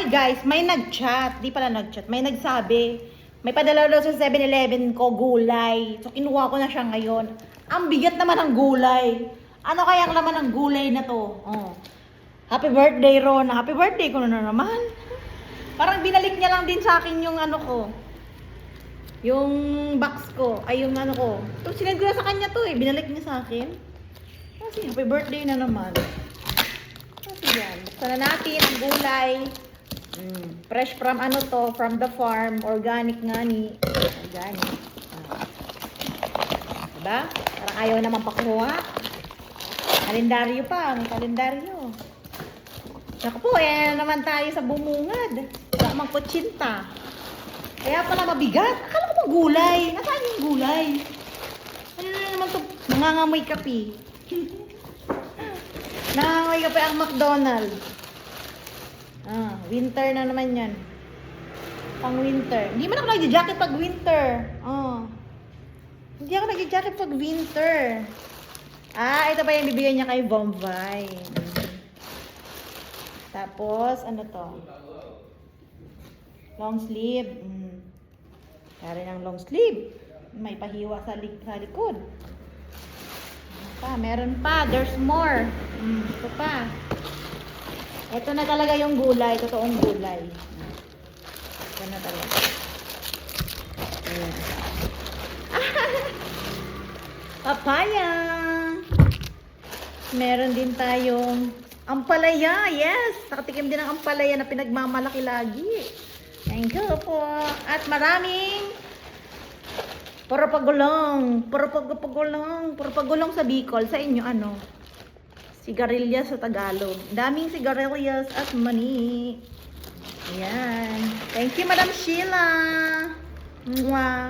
Hi guys, may nag-chat. Di pala nag-chat. May nagsabi. May padala daw sa 7-Eleven ko gulay. So kinuha ko na siya ngayon. Ang bigat naman ng gulay. Ano kaya ang laman ng gulay na to? Oh. Happy birthday, Ron. Happy birthday ko na naman. Parang binalik niya lang din sa akin yung ano ko. Yung box ko. Ay, yung ano ko. Ito, sinend ko na sa kanya to eh. Binalik niya sa akin. Kasi happy birthday na naman. Kasi yan. Sana natin ang gulay. Fresh from ano to, from the farm, organic nga ni. Organic. Diba? Parang ayaw naman pakuha. Kalendaryo pa, may kalendaryo. Naku po, naman tayo sa bumungad. Sa mangkutsinta. Kaya pala mabigat. Akala ko pang gulay. Nasaan yung gulay? Ano na naman to? Nangangamoy kape. Nangangamoy kape ang McDonald's. Winter na naman yan. Pang winter. Hindi man ako nag-jacket pag winter. Hindi ako nag-jacket pag winter. Ito pa yung bibigyan niya kay Bombay. Tapos, ano to? Long sleeve. Kaya ng long sleeve. May pahiwa sa likod. Meron pa. There's more. Ito pa. Ito na talaga yung gulay, totoong gulay. Ito na talaga. Ayan. Papaya. Meron din tayong ampalaya. Yes! Nakatikim din ng ampalaya na pinagmamalaki lagi. Thank you po. At maraming puro pagulong sa Bicol. Sa inyo ano? Sigarilyas sa Tagalog. Daming sigarilyas at mani. Ayan. Thank you, Madam Sheila. Mwah.